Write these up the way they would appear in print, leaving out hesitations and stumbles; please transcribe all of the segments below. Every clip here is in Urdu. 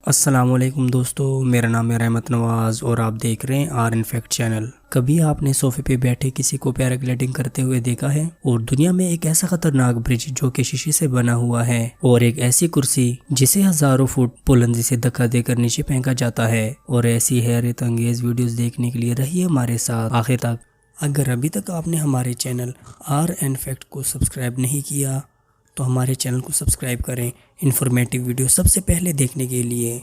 السلام علیکم دوستو، میرا نام ہے رحمت نواز اور آپ دیکھ رہے ہیں آر ان فیکٹ چینل۔ کبھی آپ نے صوفے پہ بیٹھے کسی کو پیراگلائڈنگ کرتے ہوئے دیکھا ہے؟ اور دنیا میں ایک ایسا خطرناک برج جو کہ شیشے سے بنا ہوا ہے، اور ایک ایسی کرسی جسے ہزاروں فٹ بلندی سے دھکا دے کر نیچے پھینکا جاتا ہے۔ اور ایسی حیرت انگیز ویڈیوز دیکھنے کے لیے رہیے ہمارے ساتھ آخر تک۔ اگر ابھی تک آپ نے ہمارے چینل آر ان فیکٹ کو سبسکرائب نہیں کیا تو ہمارے چینل کو سبسکرائب کریں انفارمیٹیو ویڈیو سب سے پہلے دیکھنے کے لیے۔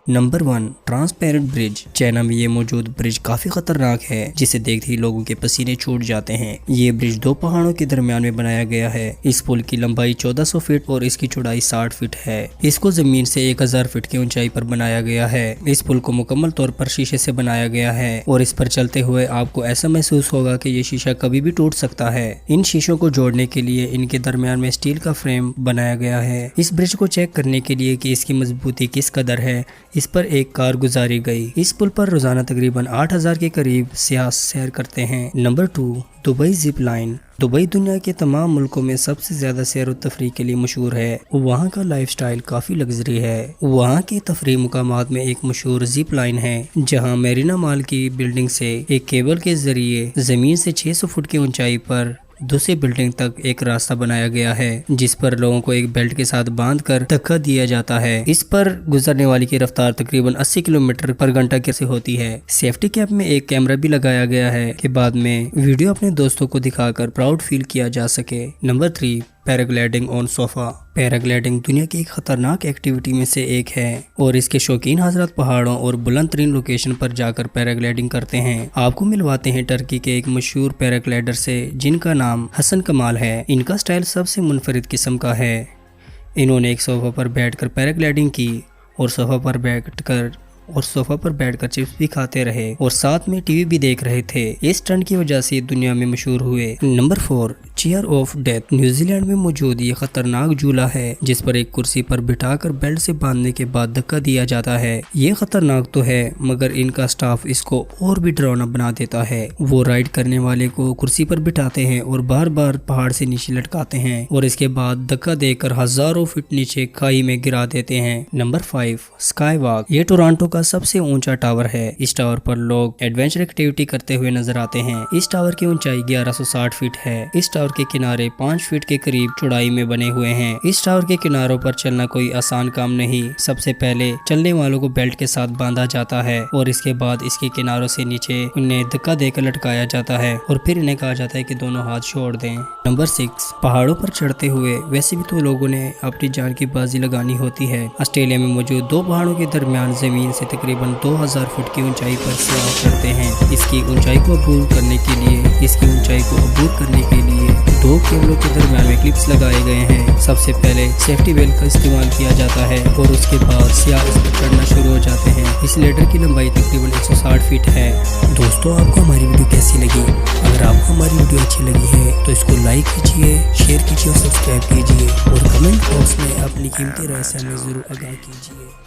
نمبر 1، ٹرانسپیرنٹ برج۔ چائنا میں یہ موجود برج کافی خطرناک ہے، جسے دیکھتے ہی لوگوں کے پسینے چھوٹ جاتے ہیں۔ یہ برج دو پہاڑوں کے درمیان میں بنایا گیا ہے۔ اس پل کی لمبائی 1400 فٹ اور اس کی چوڑائی 60 فٹ ہے۔ اس کو زمین سے 1000 فٹ کی اونچائی پر بنایا گیا ہے۔ اس پل کو مکمل طور پر شیشے سے بنایا گیا ہے اور اس پر چلتے ہوئے آپ کو ایسا محسوس ہوگا کہ یہ شیشہ کبھی بھی ٹوٹ سکتا ہے۔ ان شیشوں کو جوڑنے کے لیے ان کے درمیان میں اسٹیل کا فریم بنایا گیا ہے۔ اس برج کو چیک کرنے کے لیے کہ اس کی مضبوطی کس قدر ہے، اس پر ایک کار گزاری گئی۔ اس پل پر روزانہ تقریباً 8000 کے قریب سیاح سیر کرتے ہیں۔ Number 2، Dubai zip line. Dubai دنیا کے تمام ملکوں میں سب سے زیادہ سیر و تفریح کے لیے مشہور ہے۔ وہاں کا لائف سٹائل کافی لگژری ہے۔ وہاں کے تفریح مقامات میں ایک مشہور زپ لائن ہے، جہاں میرینا مال کی بلڈنگ سے ایک کیبل کے ذریعے زمین سے 600 فٹ کی اونچائی پر دوسری بلڈنگ تک ایک راستہ بنایا گیا ہے، جس پر لوگوں کو ایک بیلٹ کے ساتھ باندھ کر دھکا دیا جاتا ہے۔ اس پر گزرنے والی کی رفتار تقریباً 80 کلومیٹر پر گھنٹہ سے ہوتی ہے۔ سیفٹی کیپ میں ایک کیمرہ بھی لگایا گیا ہے کہ بعد میں ویڈیو اپنے دوستوں کو دکھا کر پراؤڈ فیل کیا جا سکے۔ نمبر 3، پیراگلائڈنگ آن صوفہ۔ پیراگلائڈنگ دنیا کی ایک خطرناک ایکٹیویٹی میں سے ایک ہے اور اس کے شوقین حضرات پہاڑوں اور بلند ترین لوکیشن پر جا کر پیراگلائڈنگ کرتے ہیں۔ آپ کو ملواتے ہیں ٹرکی کے ایک مشہور پیراگلائڈر سے جن کا نام حسن کمال ہے۔ ان کا سٹائل سب سے منفرد قسم کا ہے۔ انہوں نے ایک صوفہ پر بیٹھ کر پیراگلائڈنگ کی اور صوفہ پر بیٹھ کر چپس بھی کھاتے رہے اور ساتھ میں ٹی وی بھی دیکھ رہے تھے۔ اس ٹرینڈ کی وجہ سے دنیا میں مشہور ہوئے۔ Number 4، chair of death. New Zealand میں موجود یہ خطرناک جھولا ہے جس پر ایک کرسی پر بٹھا کر بیلٹ سے باندھنے کے بعد دھکا دیا جاتا ہے۔ یہ خطرناک تو ہے مگر ان کا سٹاف اس کو اور بھی ڈراؤنا بنا دیتا ہے۔ وہ رائڈ کرنے والے کو کرسی پر بٹھاتے ہیں اور بار بار پہاڑ سے نیچے لٹکاتے ہیں اور اس کے بعد دھکا دے کر ہزاروں فٹ نیچے کھائی میں گرا دیتے ہیں۔ Number 5، sky walk. یہ ٹورانٹو کا سب سے اونچا ٹاور ہے۔ اس ٹاور پر لوگ ایڈونچر ایکٹیویٹی کرتے ہوئے نظر آتے ہیں۔ اس ٹاور کی اونچائی 1160 فٹ ہے۔ اس ٹاور کے کنارے 5 فٹ کے قریب چوڑائی میں بنے ہوئے ہیں۔ اس ٹاور کے کناروں پر چلنا کوئی آسان کام نہیں۔ سب سے پہلے چلنے والوں کو بیلٹ کے ساتھ باندھا جاتا ہے اور اس کے بعد اس کے کناروں سے نیچے انہیں دھکا دے کر لٹکایا جاتا ہے اور پھر انہیں کہا جاتا ہے کہ دونوں ہاتھ چھوڑ دیں۔ نمبر 6، پہاڑوں پر چڑھتے ہوئے۔ ویسے بھی تو لوگوں نے اپنی جان کی بازی لگانی ہوتی ہے۔ آسٹریلیا میں موجود دو پہاڑوں کے درمیان زمین سے تقریباً 2000 فٹ کی اونچائی پر سیاح چڑھتے ہیں۔ اس کی اونچائی کو عبور کرنے کے لیے دو کیبلوں کے درمیان میں کلپس لگائے گئے ہیں۔ سب سے پہلے سیفٹی بیلٹ کا استعمال کیا جاتا ہے اور اس کے بعد سیاح اس پر چڑھنا شروع ہو جاتے ہیں۔ اس لیڈر کی لمبائی تقریباً 160 فٹ ہے۔ دوستو، آپ کو ہماری ویڈیو کیسی لگی؟ اگر آپ کو ہماری ویڈیو اچھی لگی ہے تو اس کو لائک کیجیے، شیئر کیجیے اور سبسکرائب کیجیے اور کمنٹ باکس میں اپنی قیمتی رائے سے ہمیں ضرور آگاہ کیجیے۔